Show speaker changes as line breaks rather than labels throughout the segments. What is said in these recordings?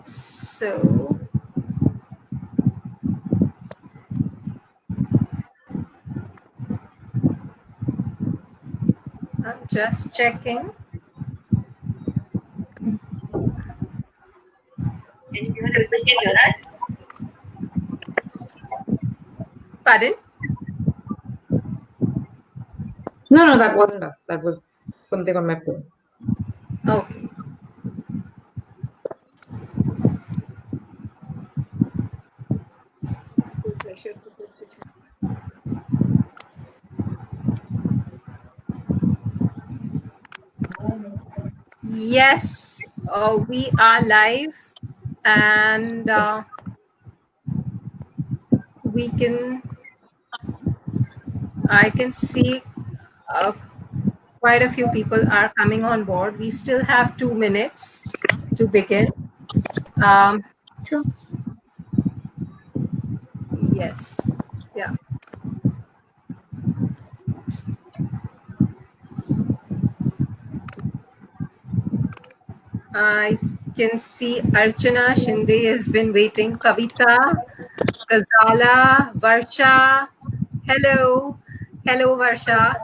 So I'm just checking.
Can you hear us?
Pardon?
No, that wasn't us. That was something on my phone.
Okay. Yes, we are live, and I can see quite a few people are coming on board. We still have 2 minutes to begin.
Sure.
Yes, yeah. I can see Archana Shinde has been waiting. Kavita, Kazala, Varsha. Hello. Hello, Varsha.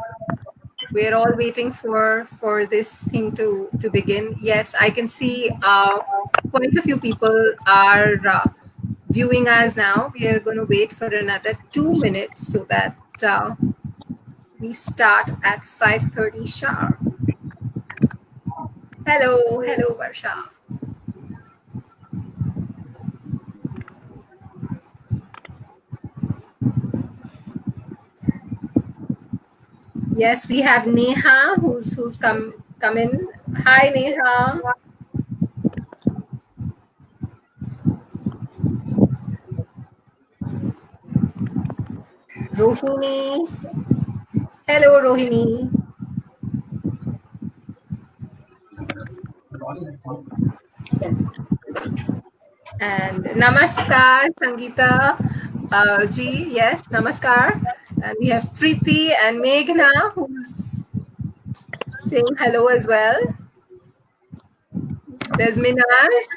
We're all waiting for this thing to begin. Yes, I can see quite a few people are viewing us now. We are going to wait for another 2 minutes so that we start at 5:30 sharp. Hello, Varsha. Yes, we have Neha who's come in. Hi, Neha. Rohini. Hello, Rohini. And Namaskar, Sangeeta ji. Yes, Namaskar. And we have Preeti and Meghna who's saying hello as well. There's Minaz.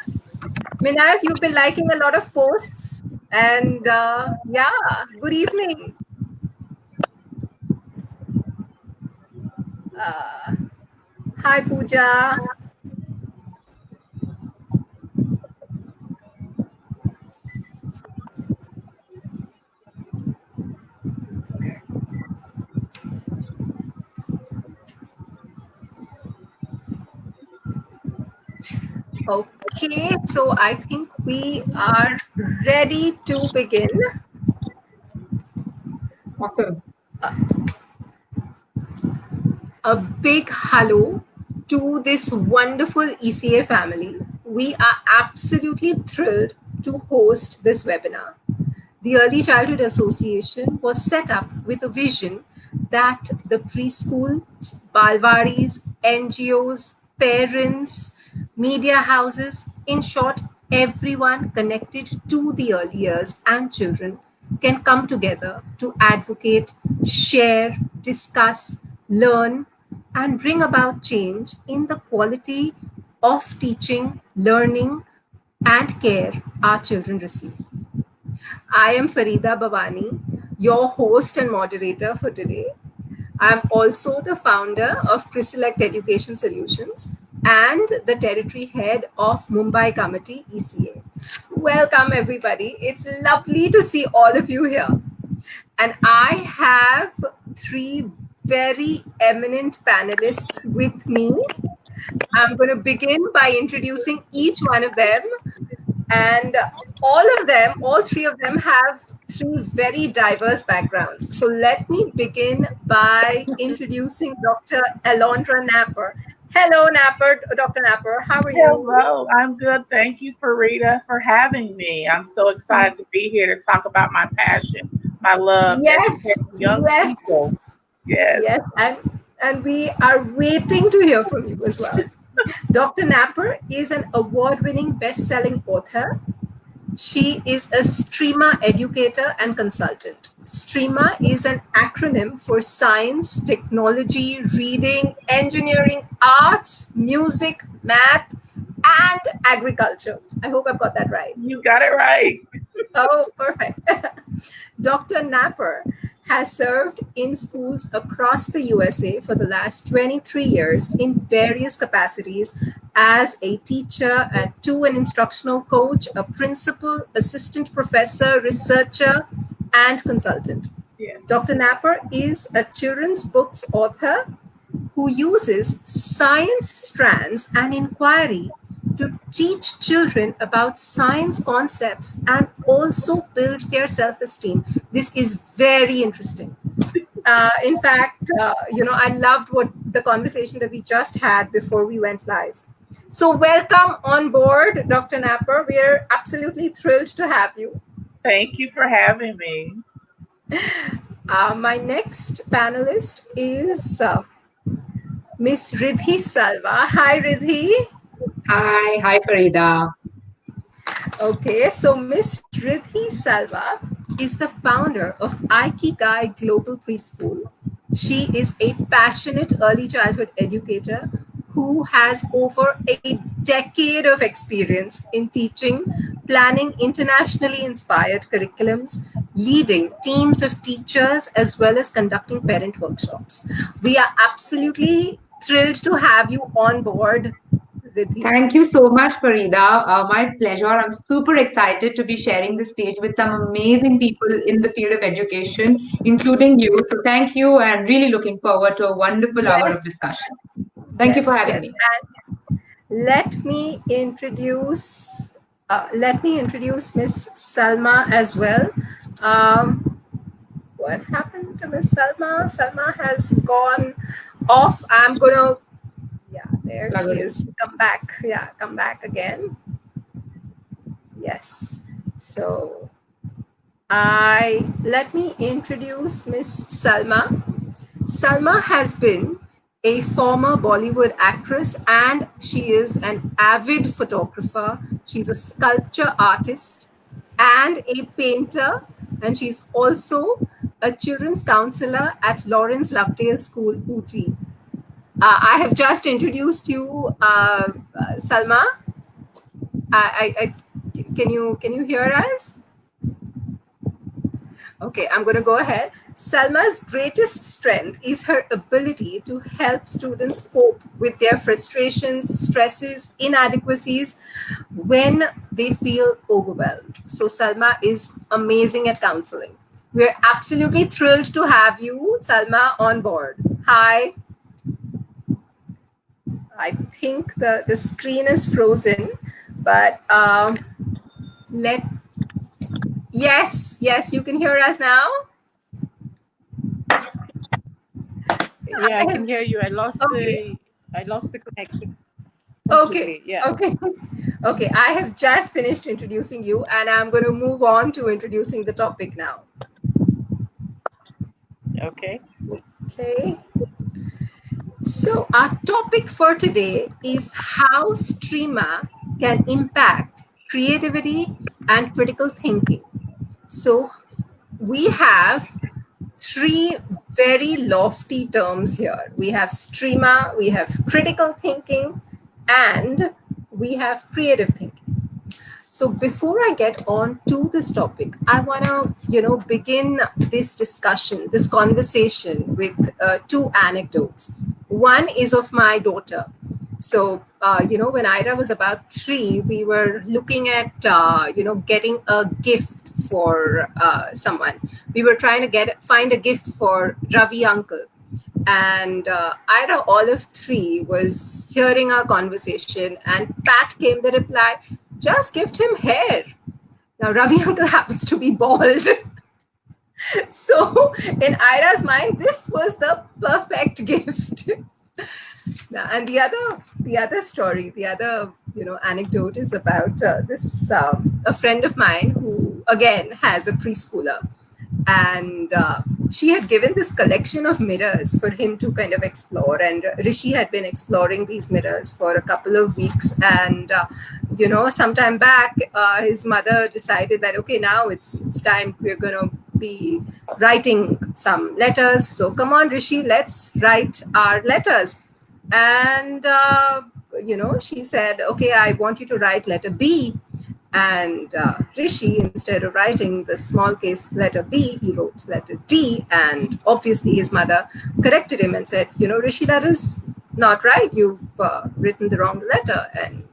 Minaz, you've been liking a lot of posts. And yeah, good evening. Hi, Pooja. Okay, so I think we are ready to begin.
Awesome.
A big hello to this wonderful E.C.A family. We are absolutely thrilled to host this webinar. The Early Childhood Association was set up with a vision that the preschools, balwaris, NGOs, parents, media houses, in short, everyone connected to the early years and children can come together to advocate, share, discuss, learn, and bring about change in the quality of teaching, learning, and care our children receive. I am Farida Bhavani, your host and moderator for today. I'm also the founder of Preselect Education Solutions and the territory head of Mumbai Committee E.C.A. Welcome, everybody. It's lovely to see all of you here. And I have 3 very eminent panelists with me. I'm going to begin by introducing each one of them. And all 3 of them have 3 very diverse backgrounds. So let me begin by introducing Dr. Alondra Napper. Hello, Napper, Dr. Napper. How are you?
Hello, I'm good. Thank you, Farida, for having me. I'm so excited to be here to talk about my passion, my love,
Yes,
young people.
Yes, and we are waiting to hear from you as well. Dr. Napper is an award-winning best-selling author. She is a STREAMA educator and consultant. STREAMA is an acronym for science, technology, reading, engineering, arts, music, math, and agriculture. I hope I've got that right.
You got it right.
Oh, perfect. Dr. Napper has served in schools across the USA for the last 23 years in various capacities as a teacher, and an instructional coach, a principal, assistant professor, researcher, and consultant.
Yes.
Dr. Napper is a children's books author who uses science strands and inquiry to teach children about science concepts and also build their self-esteem. This is very interesting. In fact, I loved what the conversation that we just had before we went live. So welcome on board, Dr. Napper. We are absolutely thrilled to have you.
Thank you for having me.
My next panelist is Miss Riddhi Salva. Hi, Riddhi.
Hi, Farida.
Okay, so Miss Riddhi Salva is the founder of Ikigai Global Preschool. She is a passionate early childhood educator who has over a decade of experience in teaching, planning internationally inspired curriculums, leading teams of teachers, as well as conducting parent workshops. We are absolutely thrilled to have you on board, Riddhi.
Thank you so much, Farida. My pleasure. I'm super excited to be sharing the stage with some amazing people in the field of education, including you. So thank you, and really looking forward to a wonderful hour of discussion. Thank you for having me.
And let me introduce Miss Salma as well. What happened to Miss Salma? Salma has gone off. There she is. She's come back. Yeah, come back again. Yes. So let me introduce Miss Salma. Salma has been a former Bollywood actress, and she is an avid photographer. She's a sculpture artist and a painter, and she's also a children's counselor at Lawrence Lovedale School, Ooty. I have just introduced you, Salma. Can you hear us? Okay, I'm going to go ahead. Salma's greatest strength is her ability to help students cope with their frustrations, stresses, inadequacies when they feel overwhelmed. So Salma is amazing at counseling. We're absolutely thrilled to have you, Salma, on board. Hi. I think the screen is frozen, but yes, you can hear us now.
Yeah, I can hear you. I lost the connection.
Okay.
Yeah.
Okay. I have just finished introducing you, and I'm going to move on to introducing the topic now.
Okay.
So our topic for today is how STREAMA can impact creativity and critical thinking. So we have three very lofty terms here. We have STREAMA, we have critical thinking, and we have creative thinking. So before I get on to this topic, I want to, begin this discussion, this conversation with two anecdotes. One is of my daughter. So, when Ira was about 3, we were looking at, getting a gift for someone. We were trying to find a gift for Ravi uncle. And Ira, all of 3, was hearing our conversation, and Pat came the reply, just gift him hair. Now, Ravi uncle happens to be bald. So in Ira's mind, this was the perfect gift. Now, and the other story, the other anecdote is about this a friend of mine who again has a preschooler, and she had given this collection of mirrors for him to kind of explore, and Rishi had been exploring these mirrors for a couple of weeks, and sometime back his mother decided that okay, now it's time, we're going to be writing some letters, so come on Rishi, let's write our letters. And she said, okay, I want you to write letter B. And Rishi, instead of writing the small case letter B, he wrote letter D. And obviously, his mother corrected him and said, Rishi, that is not right. You've written the wrong letter. And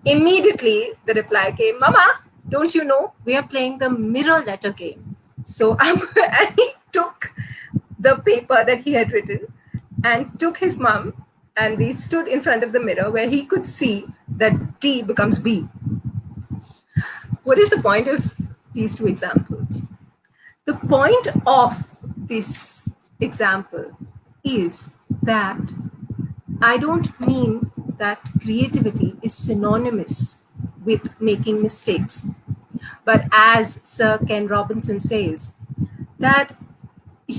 immediately the reply came, Mama, don't you know we are playing the mirror letter game? So and he took the paper that he had written and took his mom, and they stood in front of the mirror where he could see that D becomes B. What is the point of these two examples? The point of this example is that I don't mean that creativity is synonymous with making mistakes. But as Sir Ken Robinson says, that, if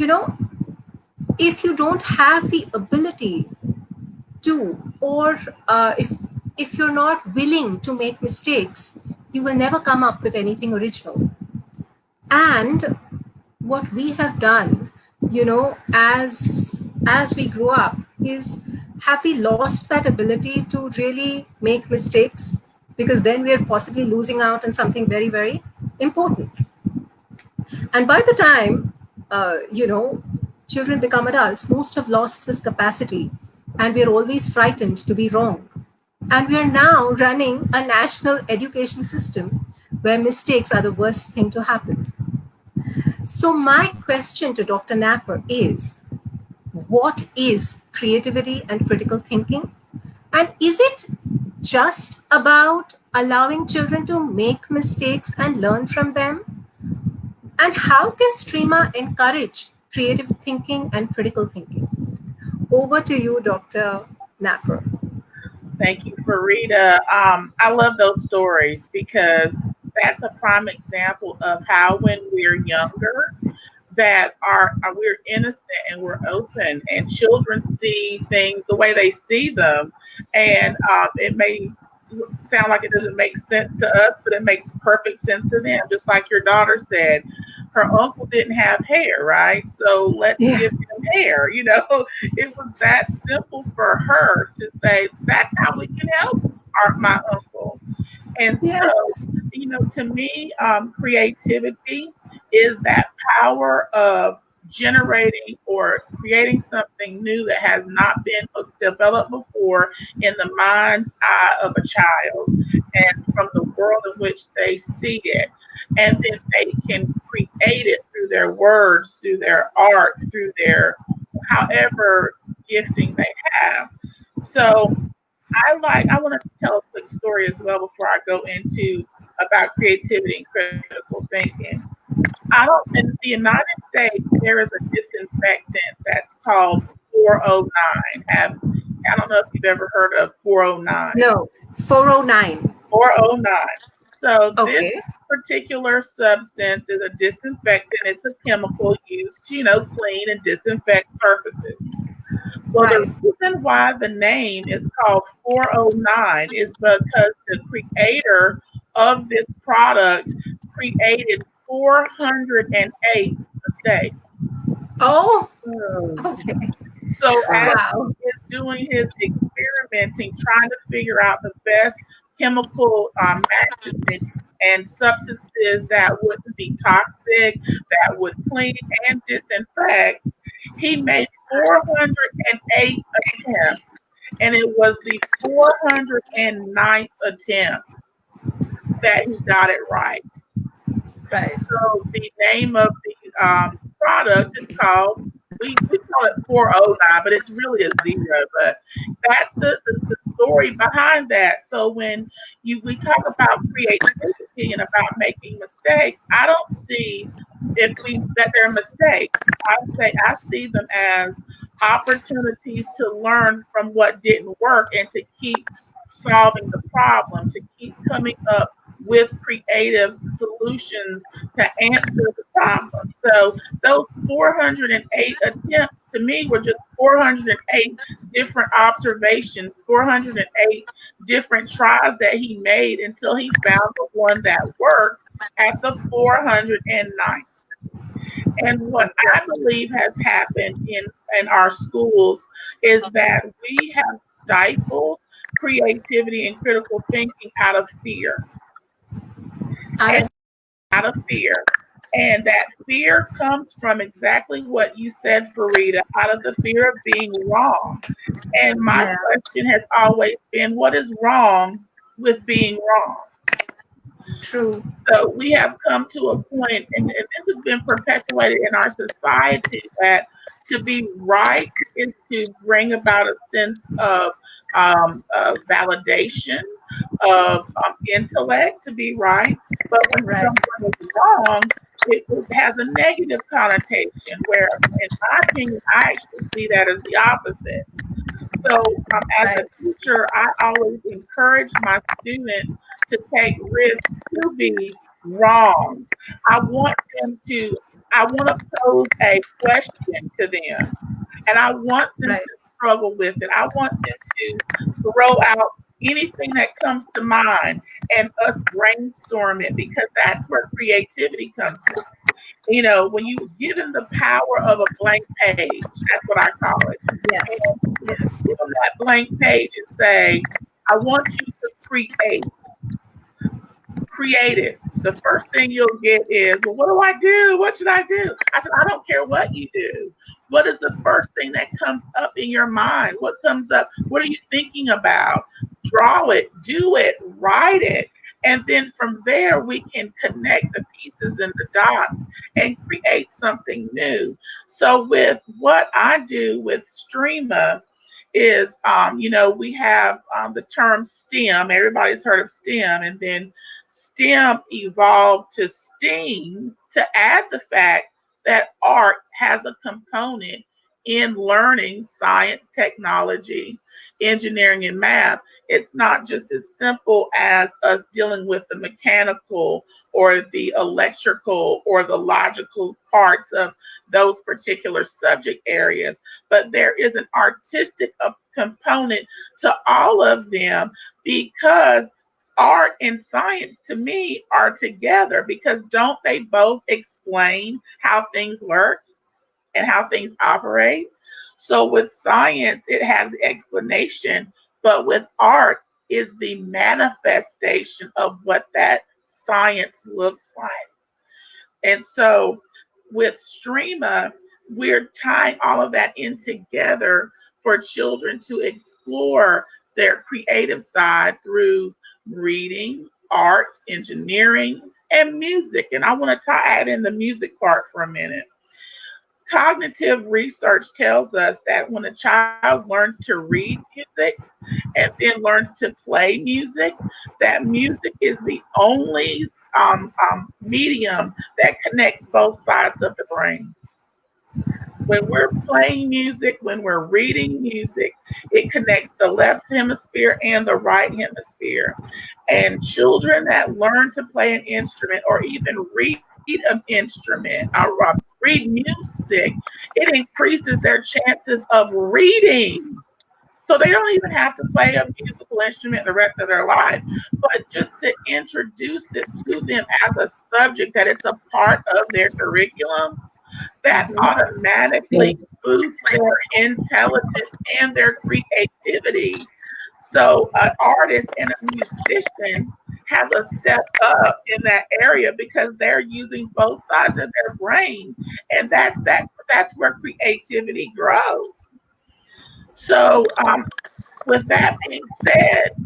you don't have the ability to, or if you're not willing to make mistakes, you will never come up with anything original. And what we have done, as we grow up, is, have we lost that ability to really make mistakes? Because then we are possibly losing out on something very, very important. And by the time, children become adults, most have lost this capacity, and we are always frightened to be wrong. And we are now running a national education system where mistakes are the worst thing to happen. So my question to Dr. Napper is, what is creativity and critical thinking? And is it just about allowing children to make mistakes and learn from them? And how can STREAMA encourage creative thinking and critical thinking? Over to you, Dr. Napper.
Thank you, Farida. I love those stories because that's a prime example of how when we're younger, that we're innocent and we're open, and children see things the way they see them, and it may sound like it doesn't make sense to us, but it makes perfect sense to them. Just like your daughter said, her uncle didn't have hair, right? So let's give him hair. It was that simple for her to say, that's how we can help my uncle. And so, to me, creativity is that power of generating or creating something new that has not been developed before in the mind's eye of a child and from the world in which they see it. And then they can create it through their words, through their art, through their however gifting they have. So I want to tell a quick story as well before I go into about creativity and critical thinking. In the United States, there is a disinfectant that's called 409. I don't know if you've ever heard of 409.
No, 409.
409. So
Okay.
this particular substance is a disinfectant. It's a chemical used to, clean and disinfect surfaces. Well, the reason why the name is called 409 is because the creator of this product created 408 mistakes.
Oh, okay.
So as he is doing his experimenting, trying to figure out the best chemical matches and substances that wouldn't be toxic, that would clean and disinfect, he made 408 attempts, and it was the 409th attempt that he got it right.
Right.
So the name of the product is called, we call it 409, but it's really a zero. But that's the story behind that. So when we talk about creativity and about making mistakes, I don't see that they're mistakes. I see them as opportunities to learn from what didn't work and to keep solving the problem, to keep coming up with creative solutions to answer the problem. So those 408 attempts to me were just 408 different observations, 408 different tries that he made until he found the one that worked at the 409th. And what I believe has happened in our schools is that we have stifled creativity and critical thinking out of fear.
Out
And
of
out of fear. And that fear comes from exactly what you said, Farida, out of the fear of being wrong. And my
yeah,
question has always been, what is wrong with being wrong?
true.
So we have come to a point, and this has been perpetuated in our society, that to be right is to bring about a sense of validation, of intellect to be right. But when
Right,
someone is wrong, it has a negative connotation, where, in my opinion, I actually see that as the opposite. So, as a
right,
teacher, I always encourage my students to take risks to be wrong. I want them to, I want to pose a question to them, and I want them
right,
to struggle with it. I want them to throw out anything that comes to mind and us brainstorm it, because that's where creativity comes from. You know, when you give them the power of a blank page, that's what I call it.
yes,
And
yes,
give them that blank page and say, I want you to create it. The first thing you'll get is, well, what do I do? What should I do? I said, I don't care what you do. What is the first thing that comes up in your mind? What comes up? What are you thinking about? Draw it, do it, write it. And then from there, we can connect the pieces and the dots and create something new. So, with what I do with STREAMA, is, we have the term STEM. Everybody's heard of STEM, and then STEM evolved to STEAM to add the fact that art has a component in learning science, technology, engineering, and math. It's not just as simple as us dealing with the mechanical or the electrical or the logical parts of those particular subject areas, but there is an artistic component to all of them, because art and science to me are together, because don't they both explain how things work and how things operate? So with science, it has the explanation, but with art is the manifestation of what that science looks like. And so with STREAMA, we're tying all of that in together for children to explore their creative side through reading, art, engineering, and music. And I want to add in the music part for a minute. Cognitive research tells us that when a child learns to read music and then learns to play music, that music is the only medium that connects both sides of the brain. When we're playing music, when we're reading music, it connects the left hemisphere and the right hemisphere. And children that learn to play an instrument or even read an instrument or read music, it increases their chances of reading. So they don't even have to play a musical instrument the rest of their life, but just to introduce it to them as a subject, that it's a part of their curriculum, that automatically boosts their intelligence and their creativity. So an artist and a musician has a step up in that area, because they're using both sides of their brain, and that's where creativity grows. So, with that being said,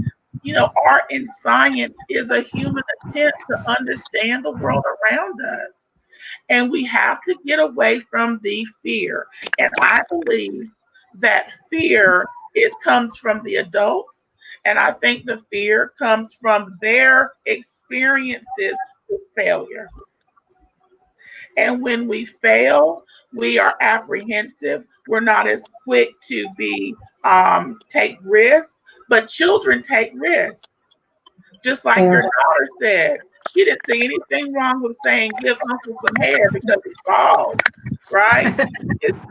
art and science is a human attempt to understand the world around us. And we have to get away from the fear. And I believe that fear, it comes from the adults. And I think the fear comes from their experiences with failure. And when we fail, we are apprehensive. We're not as quick to be take risks, but children take risks. Just like your daughter said, she didn't see anything wrong with saying, "Give Uncle some hair because he's bald," right? It didn't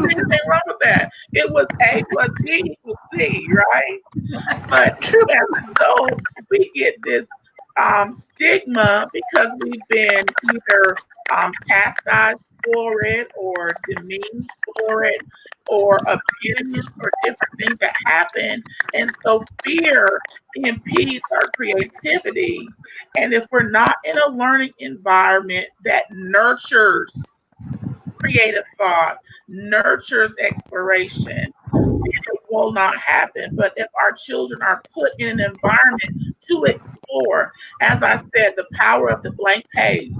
see anything wrong with that. It was A plus B equals C, right? But
true.
as adults, we get this stigma because we've been either chastised for it or demeaned for it or opinions or different things that happen. And so fear impedes our creativity. And if we're not in a learning environment that nurtures creative thought, nurtures exploration, it will not happen. But if our children are put in an environment to explore, as I said, the power of the blank page,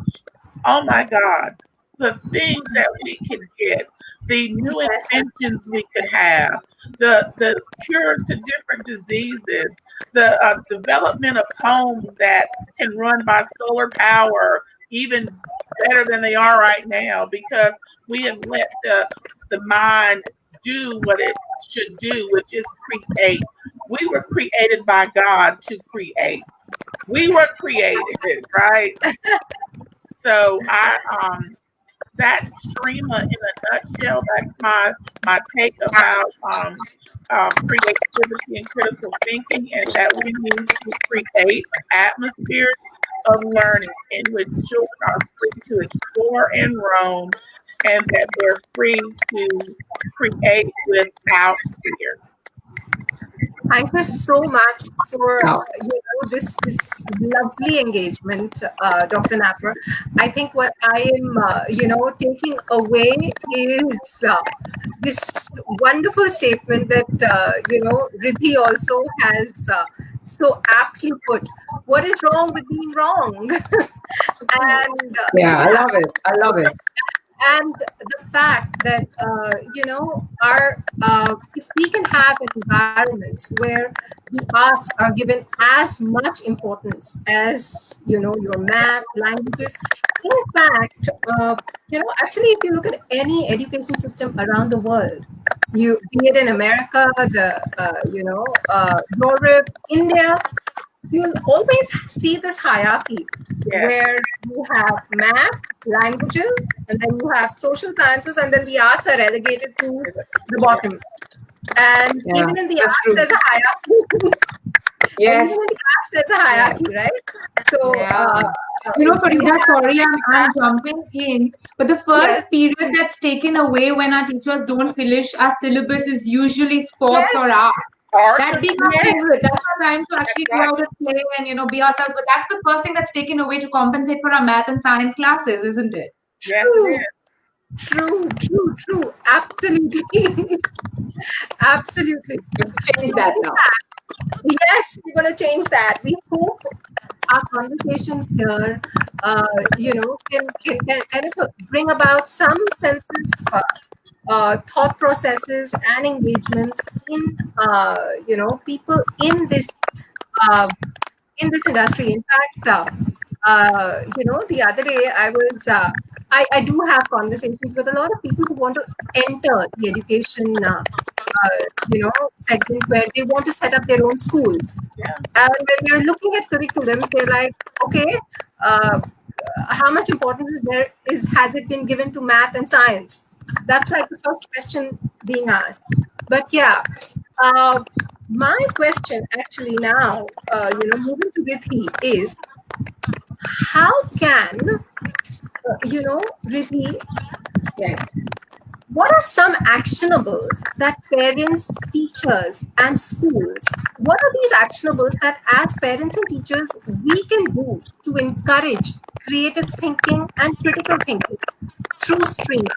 oh my God, the things that we can get, the new
Yes.
inventions we could have, the cures to different diseases, the development of homes that can run by solar power even better than they are right now because we have let the mind do what it should do, which is create. We were created by God to create. We were created, right? So that's STREAMA in a nutshell. That's my take about creativity and critical thinking, and that we need to create atmospheres of learning in which children are free to explore and roam, and that they're free to create without fear.
Thank you so much for
Yeah.
this lovely engagement, Dr. Napper. I think what I am taking away is this wonderful statement that Riddhi also has so aptly put. What is wrong with being wrong? And
Yeah, I
yeah,
love it. I love it.
and the fact that our if we can have environments where the arts are given as much importance as your math languages. In fact, actually, if you look at any education system around the world, be it in America, the Europe, India, you'll always see this hierarchy
Yes,
where you have math, languages, and then you have social sciences, and then the arts are relegated to the
yes,
bottom. And
Yeah,
even in the
that's
arts,
true.
there's a hierarchy. And even
Yes.
in the arts, there's a
Yeah.
hierarchy, right? So,
Yeah. You know,
you
Farida,
have
sorry,
this
I'm jumping in, but the first
yes,
period that's taken away when our teachers don't finish our syllabus is usually sports or
yes,
art.
arts
That
and
being our
yes,
favorite. That's our time to
that's
actually go
right.
out and play and, be ourselves. But that's the first thing that's taken away to compensate for our math and science classes, isn't it?
Yes, it
true,
is.
true. Absolutely. Absolutely.
We have to change
So,
that
with
now.
that, yes, we're going to change that. We hope our conversations here, can kind of bring about some sense of thought processes and engagements in, people uh, in this industry. In fact, the other day I do have conversations with a lot of people who want to enter the education, segment where they want to set up their own schools.
Yeah.
And when we're looking at curriculums, they're like, okay, uh, how much importance has it been given to math and science? That's like the first question being asked. But yeah, uh, my question actually now, moving to Rithi is how can, Rithi,
Yes.
what are some actionables that parents, teachers, and schools, what are these actionables that as parents and teachers we can do to encourage creative thinking and critical thinking through STREAMA?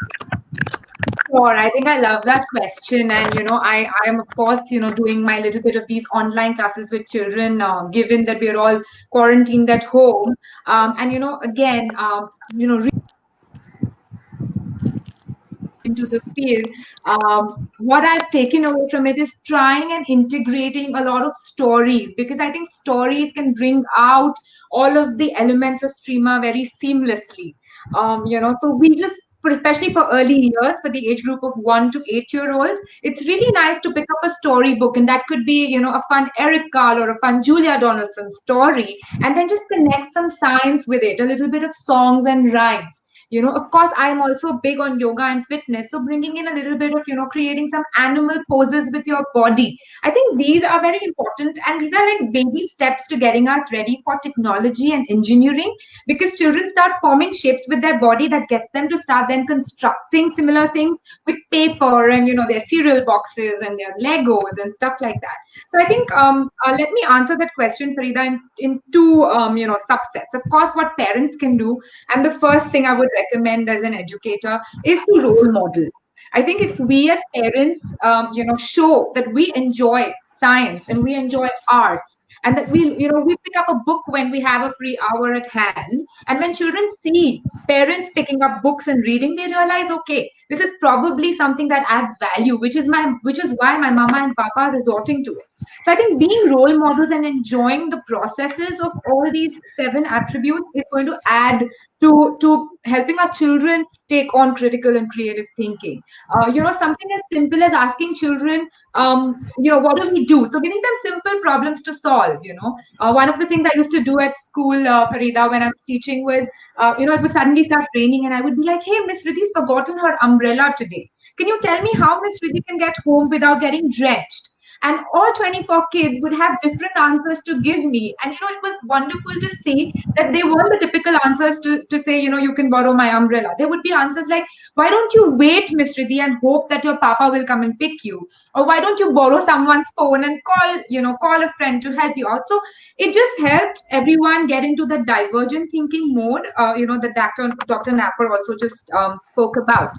Sure, I think I love that question. And, I am, of course, doing my little bit of these online classes with children, given that we're all quarantined at home. And, again, into the field, what I've taken away from it is trying and integrating a lot of stories because I think stories can bring out all of the elements of streamer very seamlessly. So we just especially for early years, for the age group of 1 to 8-year-olds, it's really nice to pick up a storybook, and that could be, a fun Eric Carle or a fun Julia Donaldson story, and then just connect some science with it, a little bit of songs and rhymes. Of course, I'm also big on yoga and fitness. So bringing in a little bit of, creating some animal poses with your body. I think these are very important, and these are like baby steps to getting us ready for technology and engineering, because children start forming shapes with their body that gets them to start then constructing similar things with paper and, their cereal boxes and their Legos and stuff like that. So I think let me answer that question, Farida, in two subsets. Of course, what parents can do, and the first thing I would recommend as an educator is to role model. I think if we as parents, show that we enjoy science and we enjoy arts, and that we pick up a book when we have a free hour at hand, and when children see parents picking up books and reading, they realize, okay, this is probably something that adds value, which is why my mama and papa are resorting to it. So I think being role models and enjoying the processes of all these 7 attributes is going to add to helping our children take on critical and creative thinking. Something as simple as asking children, what do we do? So giving them simple problems to solve. One of the things I used to do at school, Farida, when I was teaching was, it would suddenly start raining, and I would be like, hey, Miss Ridhi's forgotten her umbrella today. Can you tell me how Miss Ridhi can get home without getting drenched? And all 24 kids would have different answers to give me. And, it was wonderful to see that they weren't the typical answers to say, you can borrow my umbrella. There would be answers like, why don't you wait, Miss Riddhi, and hope that your papa will come and pick you? Or why don't you borrow someone's phone and call a friend to help you out? So it just helped everyone get into the divergent thinking mode, that Dr. Napper also just spoke about.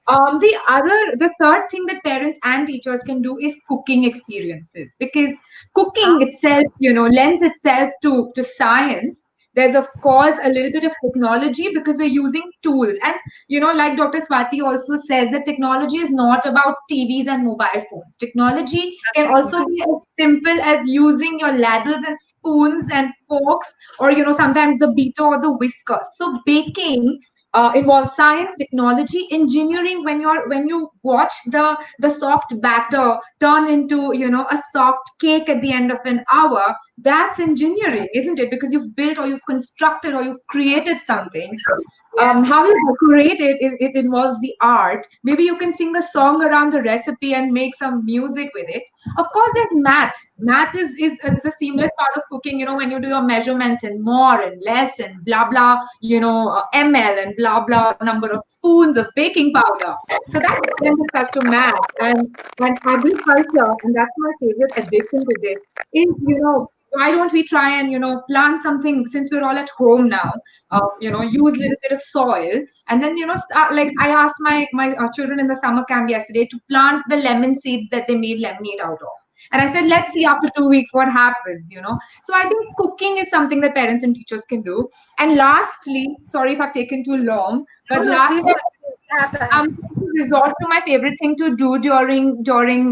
The third thing that parents and teachers can do is cooking experiences, because cooking itself, lends itself to science. There's of course a little bit of technology because we're using tools, and like Dr. Swati also says, that technology is not about TVs and mobile phones. Technology can also be as simple as using your ladles and spoons and forks, or sometimes the beater or the whisker. So baking involves science, technology, engineering. When you watch the soft batter turn into a soft cake at the end of an hour, that's engineering, isn't it? Because you've built, or you've constructed, or you've created something. How you decorate it involves the art. Maybe you can sing a song around the recipe and make some music with it. Of course, there's math. Math is a seamless part of cooking. When you do your measurements and more and less and blah blah, ml and blah blah number of spoons of baking powder. So that lends us to math and agriculture, and that's my favorite addition to this. Is why don't we try and plant something, since we're all at home now? Use a little bit of soil, and then start, like I asked my children in the summer camp yesterday to plant the lemon seeds that they made lemonade out of. And I said, let's see after 2 weeks what happens. So I think cooking is something that parents and teachers can do. And lastly, sorry if I've taken too long, but lastly, resort to my favorite thing to do during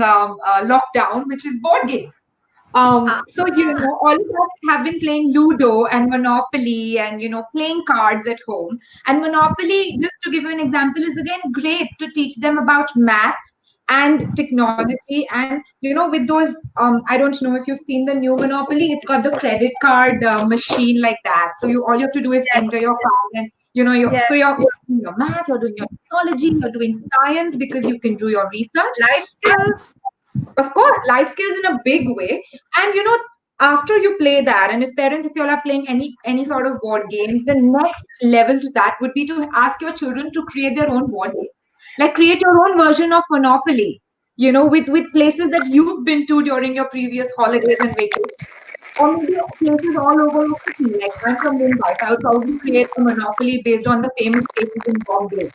lockdown, which is board games. So all of us have been playing Ludo and Monopoly and playing cards at home. And Monopoly, just to give you an example, is again great to teach them about math and technology. And with those, I don't know if you've seen the new Monopoly. It's got the credit card machine like that. So all you have to do is enter your card, and so you're doing your math, you're doing your technology, you're doing science, because you can do your research.
Life skills.
Of course, life skills in a big way. And after you play that, and if you all are playing any sort of board games, the next level to that would be to ask your children to create their own board games. Like create your own version of Monopoly, with places that you've been to during your previous holidays and vacations. Or maybe places all over the city. Like I'm from Mumbai, so I would probably create a Monopoly based on the famous places in Bombay.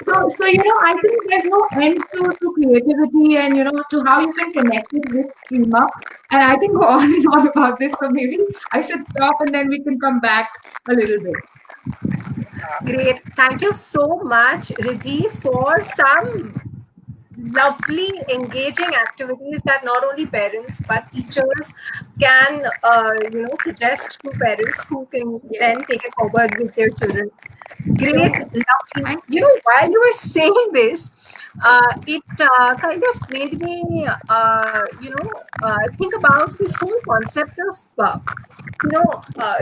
So I think there's no end to creativity, and to how you can connect it with STREAMA. And I can go on and on about this, so maybe I should stop and then we can come back a little bit.
Great. Thank you so much, Riddhi, for some lovely, engaging activities that not only parents but teachers can, suggest to parents who can then take it forward with their children. Great, lovely. While you were saying this, it kind of made me, think about this whole concept of,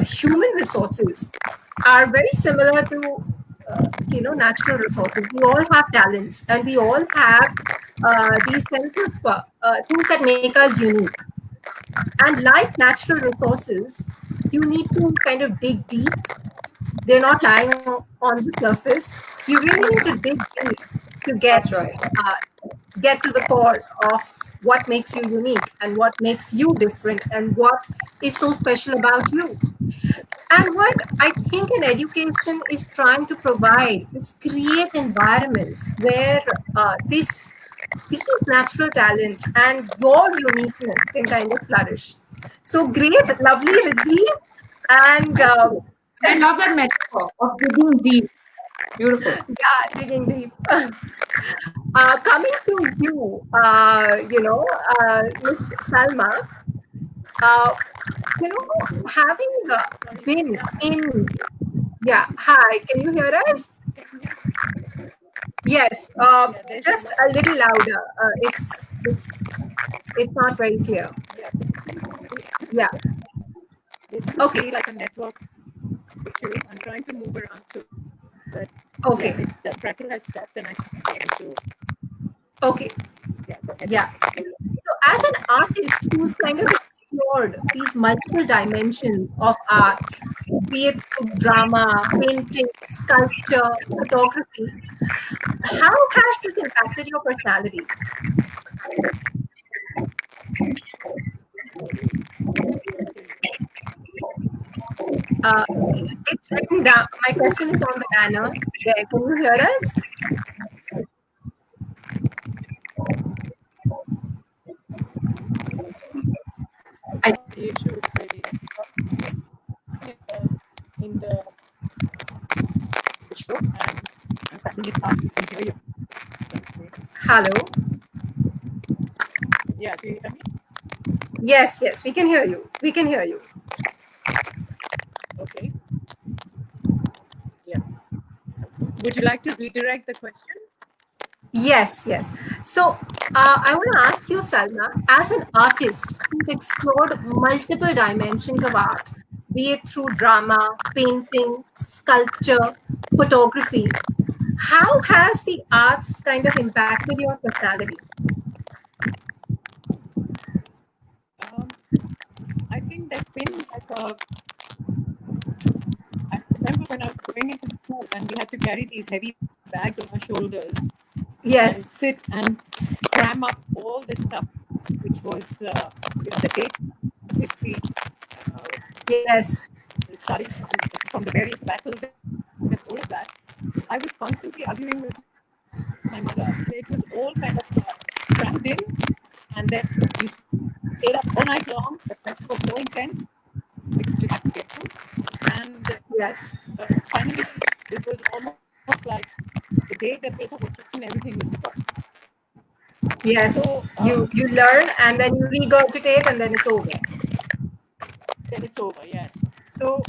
human resources are very similar to natural resources. We all have talents, and we all have these kinds of things that make us unique. And like natural resources, you need to kind of dig deep. They're not lying on the surface. You really need to dig deep to
That's right.
get to the core of what makes you unique and what makes you different and what is so special about you. And what I think an education is trying to provide is create environments where these natural talents and your uniqueness can kind of flourish. So great, lovely, Riddhi. And
Thank you. I love that metaphor of digging deep. Beautiful.
yeah, digging deep. Coming to you, Miss Salma, uh, having been in, yeah, hi, can you hear us? Yes,
Yeah, there's a
just
lot.
a little louder. It's not very clear. Yeah.
There seems to
Okay.
be like a network issue. I'm trying to move around too, but yeah,
Okay.
the tracker has stopped, and I can't be able to.
Okay.
Yeah, go ahead.
Yeah. So, as an artist who's kind of explored these multiple dimensions of art, be it through drama, painting, sculpture, photography, how has this impacted your personality? Uh, it's written down. My question is on the banner. There, can you hear us?
The issue is maybe in the show, and I'm finding it hard to hear you.
Hello.
Yeah, do you hear me?
Yes, yes, we can hear you. We can hear you.
Okay. Yeah. Would you like to redirect the question?
Yes, yes. So I want to ask you, Salma, as an artist who's explored multiple dimensions of art, be it through drama, painting, sculpture, photography, how has the arts kind of impacted your personality?
Um, I think there's been like a. I remember when I was going into school and we had to carry these heavy bags on our shoulders and
Yes,
sit and cram up all this stuff, which was the dates of history,
yes,
starting from the various battles and all of that. I was constantly arguing with my mother. It was all kind of crammed in, and then you stayed up all night long. The pressure was so intense because you had to get through. And
yes,
finally, it was almost like the day the paper was written, everything was forgotten.
yes.
So
You learn and then you regurgitate and then it's over.
then it's over, yes. So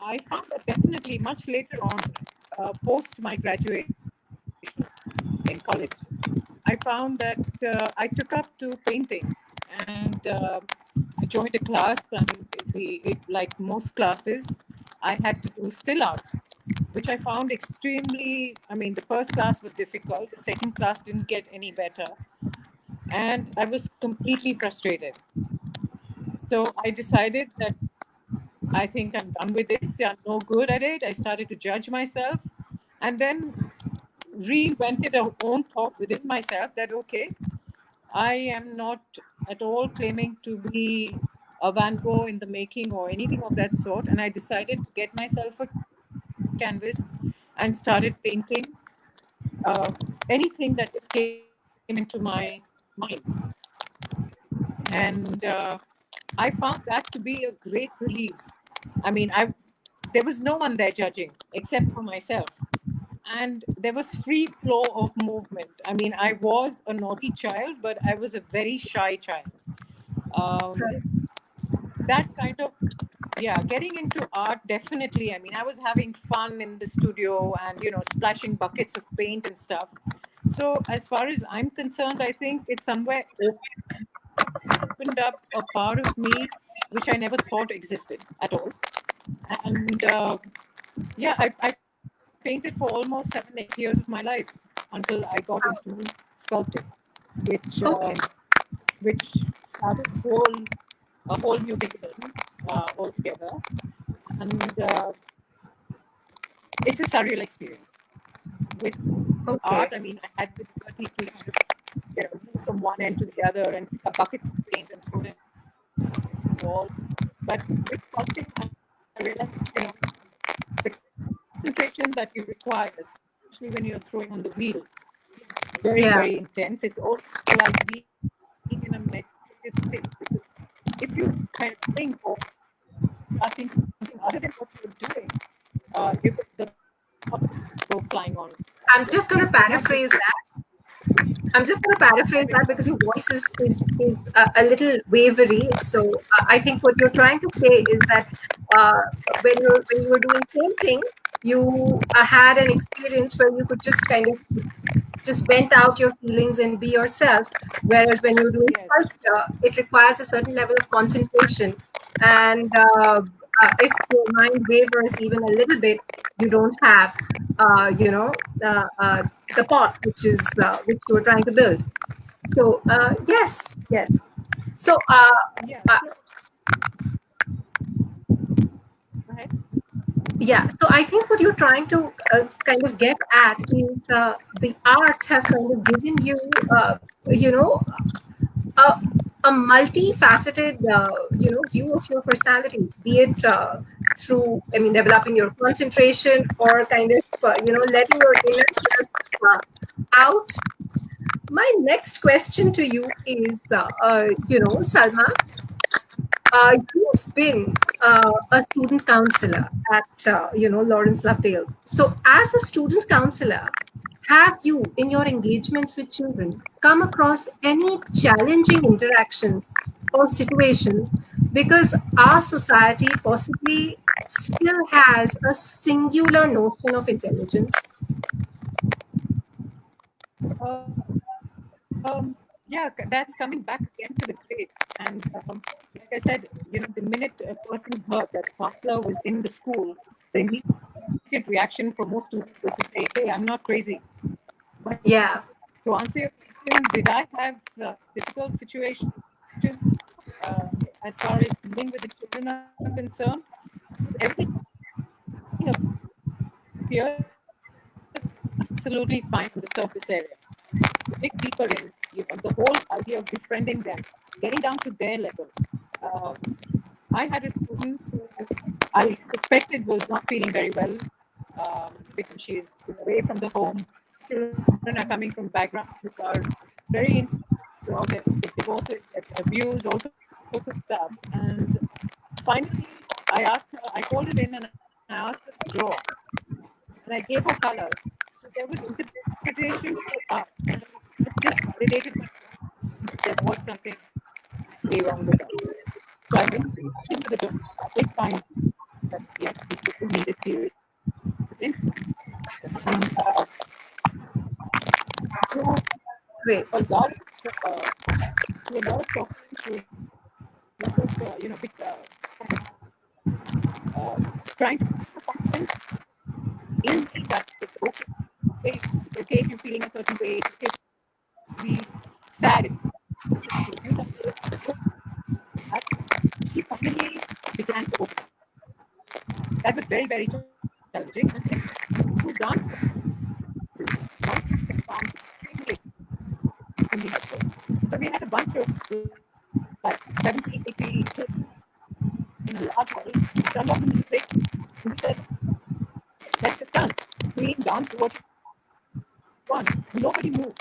I found that definitely much later on, post my graduation in college, I found that I took up to painting and I joined a class, and like most classes, I had to do still art, which I found extremely. I mean, the first class was difficult, the second class didn't get any better, and I was completely frustrated. So I decided that I think I'm done with this. I'm no good at it. I started to judge myself, and then reinvented a own thought within myself that okay, I am not at all claiming to be a Van Gogh in the making or anything of that sort. And I decided to get myself a canvas and started painting anything that just came into my mind. And I found that to be a great release. I mean, there was no one there judging except for myself. And there was free flow of movement. I mean, I was a naughty child, but I was a very shy child. Um,
Right.
that kind of, yeah, getting into art, definitely. I mean, I was having fun in the studio and splashing buckets of paint and stuff. So as far as I'm concerned, I think it somewhere opened up a part of me which I never thought existed at all. And yeah, I painted for almost 7-8 years of my life until I got into sculpting, which
Okay.
which started a whole new beginning altogether, and it's a surreal experience. With
Okay.
art, I mean, I had the liberty to kind of, move from one end to the other and pick a bucket of paint and throw it on the wall. But with sculpting, I realized, the concentration that you require, especially when you're throwing on the wheel, it's very,
Yeah.
very intense. It's also like being in a meditative state, because if you kind of think or start thinking something other than what you're doing, the thoughts go flying on.
I'm just going to
You're not just
paraphrase that. I'm just going to paraphrase that because your voice is a little wavery. So I think what you're trying to say is that uh, when you were doing painting, you had an experience where you could just kind of just vent out your feelings and be yourself. Whereas when you're doing
yes,
sculpture, it requires a certain level of concentration, and if your mind wavers even a little bit, you don't have, you know, the pot which you're trying to build. So yes, yes. So
yeah.
uh,
So, go ahead.
yeah, so I think what you're trying to kind of get at is the arts have kind of given you, you know, a, a multifaceted, view of your personality, be it through, I mean, developing your concentration or kind of, letting your inner self out. My next question to you is, Salma, you've been a student counselor at, Lawrence Lovedale. So, as a student counselor, have you, in your engagements with children, come across any challenging interactions or situations because our society possibly still has a singular notion of intelligence?
Yeah, that's coming back again to the grades. And like I said, the minute a person heard that counselor was in the school, the immediate reaction for most students was to say, "Hey, I'm not crazy." But
Yeah,
to answer your question, did I have difficult situations as far as dealing with the children are concerned? Everything appears absolutely fine on the surface area. Dig deeper in, the whole idea of befriending them, getting down to their level. Um, I had a student who I suspected was not feeling very well, because she's away from the home. Children are coming from backgrounds which are very insecure, they're divorced, they're abused, all sorts of stuff. And finally, I called her in and I asked her to draw, and I gave her colors. So there was interpretation for art. And it just validated my point. There was something actually wrong with her. So I went into the book. I did find that yes, these people needed serious attention. And through
great,
a lot of through a lot of talking, through a lot of big trying to put confidence in me that it's okay. It's okay if you're feeling a certain way. It's okay to be sad. It's okay to feel something. That she finally began to open up. That was very, very challenging. And then through dance, one thing I found extremely helpful. So we had a bunch of like 70, 80 kids in a large hall. We turned off the music and we said, let's just dance. Scream, dance, do what you want. Nobody moved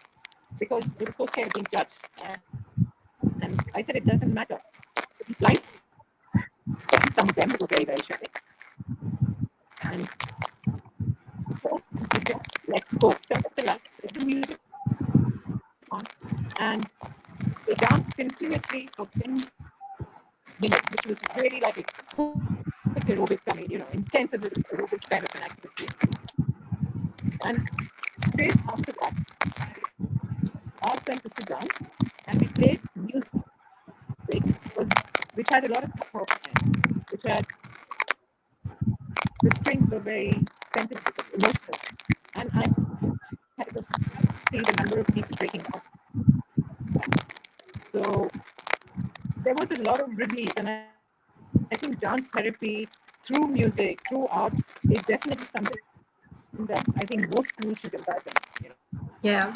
because they were so scared of being judged. And I said, it doesn't matter. To be blind, some of them were very, very shy. And so we just let go, turned off the light, let the music on, and they danced continuously for 10 minutes, which was really like a quick aerobic, I mean, intensive aerobic kind of an activity. And straight after that, I asked them to sit down and we played music, which had a lot of pop in it, which had the strings were very sentimental. emotional. And I had to see the number of people breaking down. So there was a lot of release, and I think dance therapy through music, through art, is definitely something that I think most schools should embark on.
Yeah.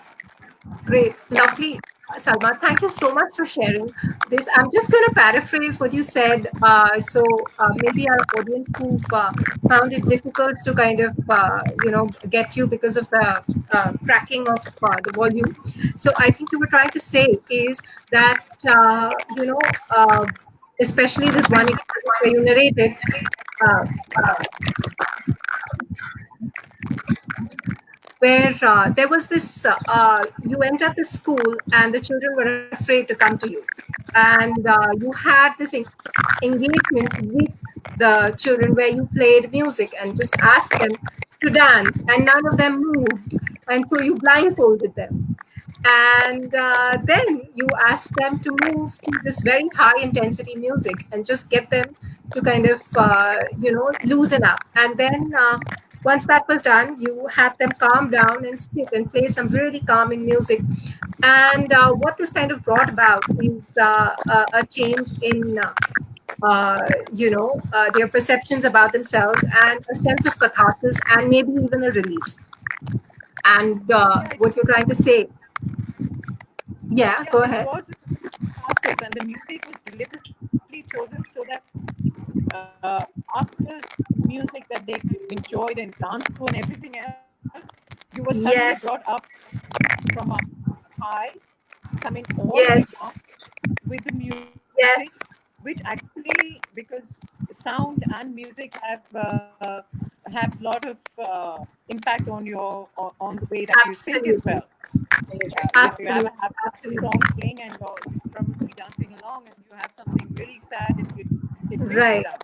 Great, lovely. Salma, thank you so much for sharing this. I'm just going to paraphrase what you said. So maybe our audience who've found it difficult to kind of, get you because of the cracking of the volume. So I think you were trying to say is that, especially this one experience where you narrated, uh, where there was this you entered the school and the children were afraid to come to you, and you had this engagement with the children where you played music and just asked them to dance, and none of them moved, and so you blindfolded them, and then you ask them to move to this very high intensity music and just get them to kind of loosen up, and then once that was done you had them calm down and sit and play some really calming music, and what this kind of brought about is a change in their perceptions about themselves and a sense of catharsis and maybe even a release. And what you're trying to say, yeah,
Yeah,
go
it
ahead.
was a process, and the music was deliberately chosen so that after music that they enjoyed and danced to and everything else, you were suddenly brought up
Yes,
from a high, coming all the way down
yes,
with the music,
yes,
which actually, because sound and music have lot of impact on on the way that you think as well.
absolutely,
Yeah, you have a
absolutely,
happy song
absolutely.
playing and you're probably dancing along, and you have something really sad and it brings you
Right,
down.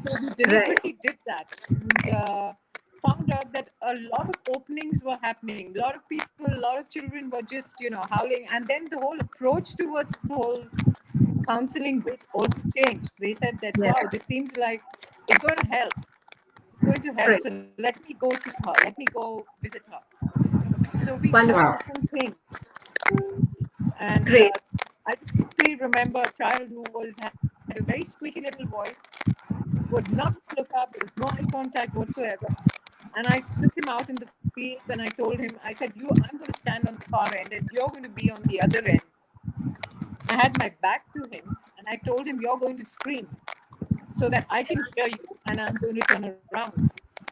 So we
right.
deliberately did that, and found out that a lot of openings were happening. A lot of people, a lot of children were just, howling. And then the whole approach towards this whole counseling bit also changed. They said that,
Yeah,
wow, this seems like it's going to help. It's going to help.
right.
So let me go see her. Let me go visit her. So we tried
Wonderful.
Wow.
different things. And
Great.
I distinctly remember a child who had a very squeaky little voice, would not look up, there was no eye contact whatsoever. And I took him out in the fields and I told him, I said, I'm going to stand on the far end and you're going to be on the other end. I had my back to him and I told him, you're going to scream so that I can hear you and I'm going to turn around.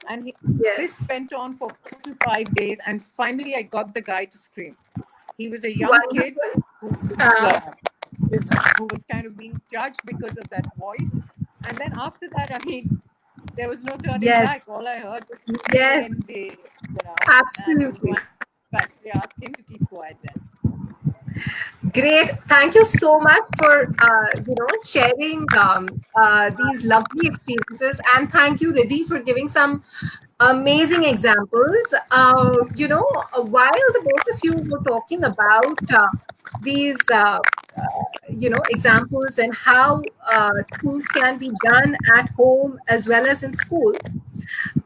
And this
Yes.
went on for 4 to 5 days. And finally, I got the guy to scream. He was a young kid
Wonderful.
who,
Uh,
who was kind of being judged because of that voice. And then after that, I mean, there was no turning back.
yes.
All I heard was
Yes.
and and
Absolutely.
one actually asked him to keep quiet then.
Great. Thank you so much for sharing these lovely experiences, and thank you, Riddhi, for giving some amazing examples. While the both of you were talking about these examples and how things can be done at home as well as in school,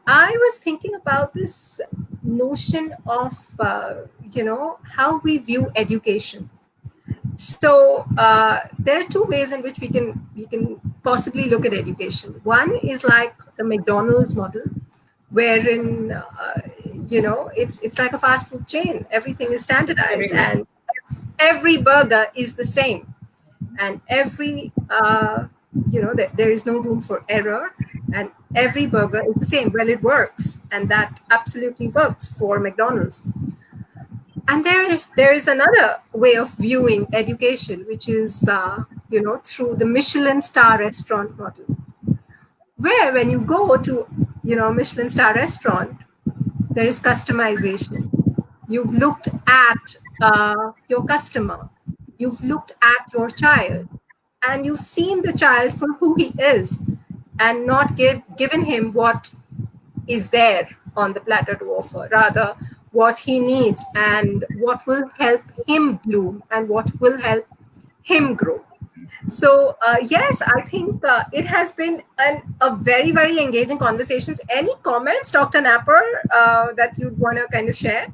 I was thinking about this notion of how we view education. So there are two ways in which we can possibly look at education. One is like the McDonald's model, wherein it's like a fast food chain. Everything is standardized,
Everywhere.
and every burger is the same, and every there is no room for error, and every burger is the same. Well, it works, and that absolutely works for McDonald's. And there is another way of viewing education, which is through the Michelin star restaurant model, where when you go to Michelin star restaurant, there is customization. You've looked at your customer, you've looked at your child, and you've seen the child for who he is, and not given him what is there on the platter to offer, rather what he needs and what will help him bloom and what will help him grow. So yes, I think it has been a very, very engaging conversations. Any comments, Dr. Napper, that you'd want to kind of share?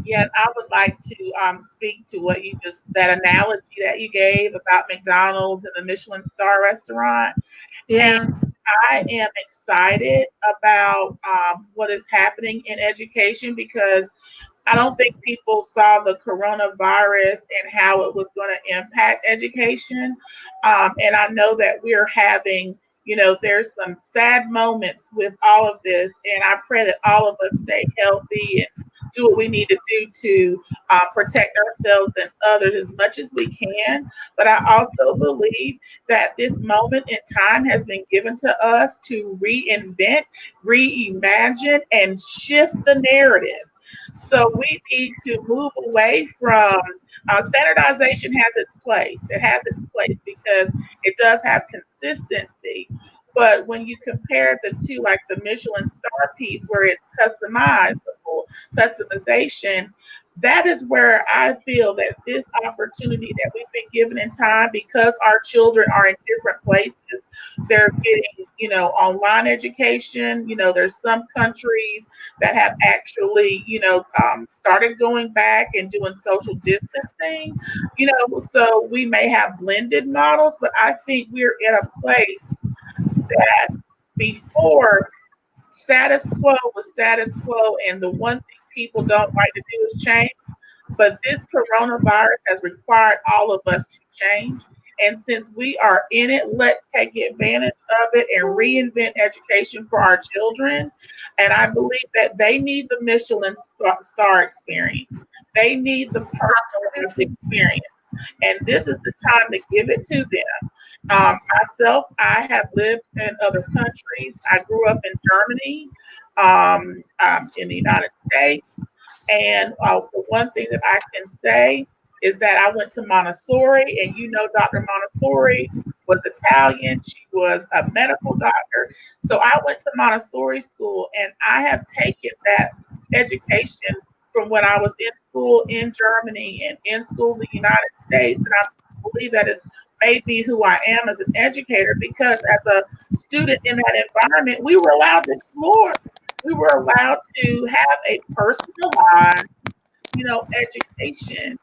Yeah, I would like to speak to what you just, that analogy that you gave about McDonald's and the Michelin star restaurant. And
Yeah.
I am excited about what is happening in education because I don't think people saw the coronavirus and how it was going to impact education. And I know that we're having, there's some sad moments with all of this. And I pray that all of us stay healthy and do what we need to do to protect ourselves and others as much as we can. But I also believe that this moment in time has been given to us to reinvent, reimagine, and shift the narrative. So we need to move away from standardization has its place. It has its place because it does have consistency. But when you compare the two, like the Michelin star piece, where it's customizable, customization, that is where I feel that this opportunity that we've been given in time, because our children are in different places, they're getting, online education. There's some countries that have actually, started going back and doing social distancing, so we may have blended models, but I think we're in a place that before status quo was status quo, and the one thing people don't like to do is change. But this coronavirus has required all of us to change. And since we are in it, let's take advantage of it and reinvent education for our children. And I believe that they need the Michelin star experience. They need the personalized
Absolutely.
experience. And this is the time to give it to them. Myself, I have lived in other countries. I grew up in Germany, in the United States. And the one thing that I can say is that I went to Montessori, and Dr. Montessori was Italian. She was a medical doctor. So I went to Montessori school, and I have taken that education from when I was in school in Germany and in school in the United States. And I believe that has made me who I am as an educator because as a student in that environment, we were allowed to explore. We were allowed to have a personalized, education.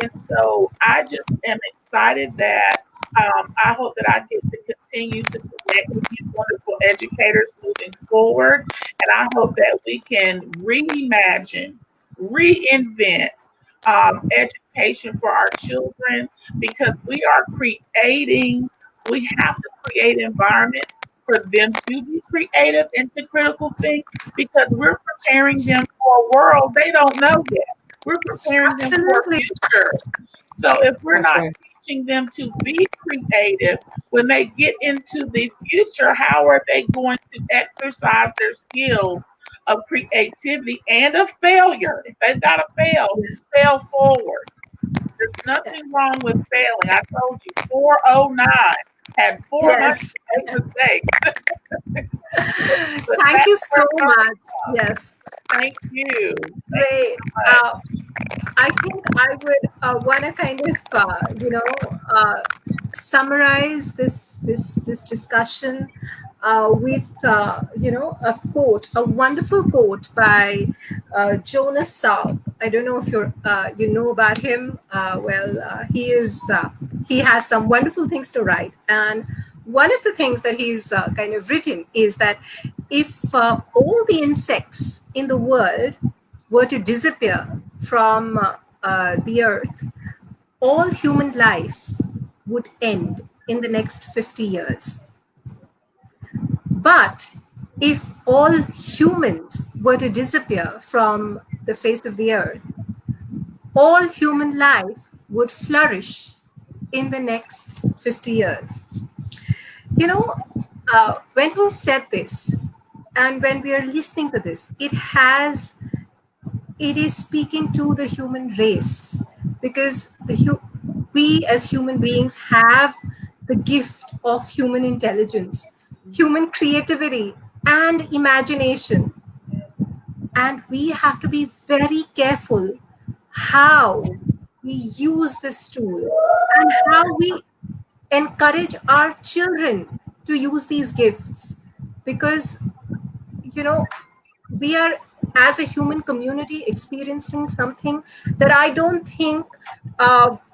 And so I just am excited that I hope that I get to continue to connect with these wonderful educators moving forward. And I hope that we can reimagine, reinvent education for our children because we have to create environments for them to be creative and to critical think because we're preparing them for a world they don't know yet. We're preparing them for a
Absolutely.
future. So if we're
That's
not
right.
teaching them to be creative when they get into the future, how are they going to exercise their skills of creativity and of failure? If they've got to
Yes.
fail forward. There's nothing wrong with failing. I told you 409 had
Yes.
408 mistakes. But
Thank
that's
you
where
so
we're coming
much.
from.
Yes.
Thank you. Thank you
Great.
so much.
I think I would want to kind of, summarize this discussion with, a quote, a wonderful quote by Jonas Salk. I don't know if you know about him. He has some wonderful things to write, and one of the things that he's kind of written is that if all the insects in the world were to disappear from the earth, all human life would end in the next 50 years. But if all humans were to disappear from the face of the earth, all human life would flourish in the next 50 years. You know, when he said this, and when we are listening to this, it is speaking to the human race because we as human beings have the gift of human intelligence, human creativity, and imagination. And we have to be very careful how we use this tool and how we encourage our children to use these gifts, because we are, as a human community, experiencing something that I don't think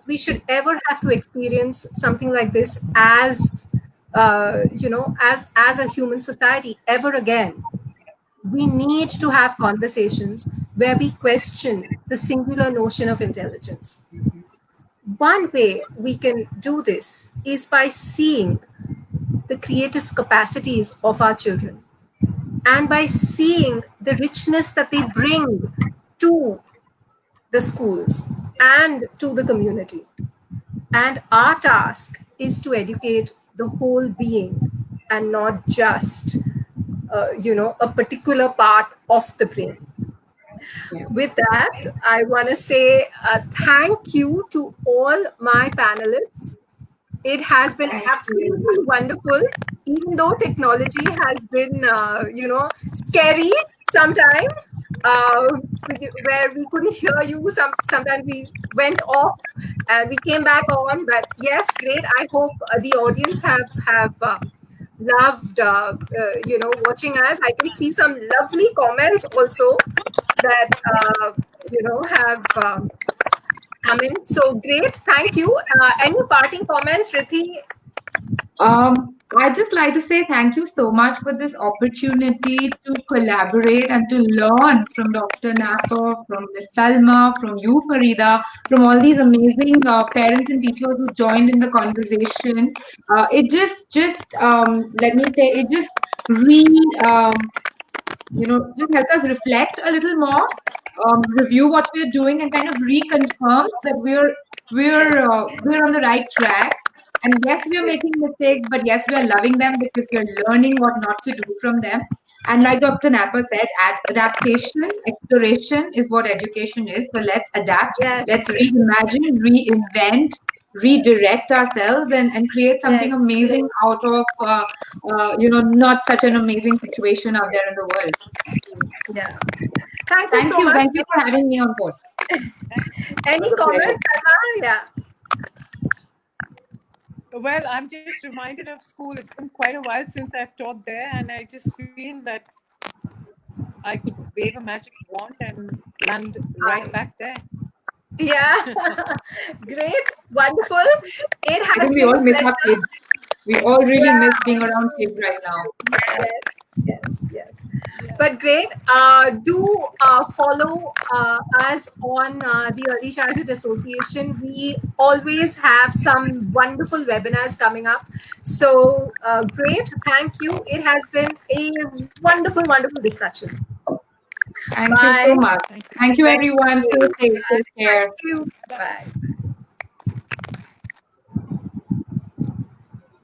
we should ever have to experience something like this as as a human society ever again. We need to have conversations where we question the singular notion of intelligence. One way we can do this is by seeing the creative capacities of our children, and by seeing the richness that they bring to the schools and to the community. And our task is to educate the whole being, and not just a particular part of the brain.
Yeah.
With that, I want to say thank you to all my panelists. It has been
Thank you.
absolutely wonderful, even though technology has been, scary sometimes, where we couldn't hear you. Sometimes we went off and we came back on. But yes, great. I hope the audience have loved, watching us. I can see some lovely comments also that have come in. So great. Thank you. Any parting comments, Rithi?
I'd just like to say thank you so much for this opportunity to collaborate and to learn from Dr. Napper, from Miss Salma, from you, Farida, from all these amazing parents and teachers who joined in the conversation. It let me say, it just re, just help us reflect a little more, review what we're doing, and kind of reconfirm that
Yes.
we're on the right track. And yes, we are making mistakes, but yes, we are loving them because we are learning what not to do from them. And like Dr. Napper said, adaptation, exploration is what education is. So let's adapt,
Yes.
let's reimagine, reinvent, redirect ourselves, and create something
Yes.
amazing out of not such an amazing situation out there in the world.
Yeah. Thank you so much.
Thank you for having me on board. It
Any
was a pleasure.
comments, Salma? Yeah.
Well, I'm just reminded of school. It's been quite a while since I've taught there, and I just feel that I could wave a magic wand and land right
Hi.
back there.
Yeah. Great. Wonderful. It
I
has
think we
been
all
a
miss our
pleasure.
kids. We all really miss
Yeah.
being around kids right now.
Yes. Yes. Yes.
Yeah.
But great. Do follow us on the Early Childhood Association. We always have some wonderful webinars coming up. So great. Thank you. It has been a wonderful, wonderful discussion.
Thank you so
Bye.
much.
Thank you.
Thank you,
Thank
everyone. Stay
you.
safe. Take care.
Thank you.
Bye.
Bye.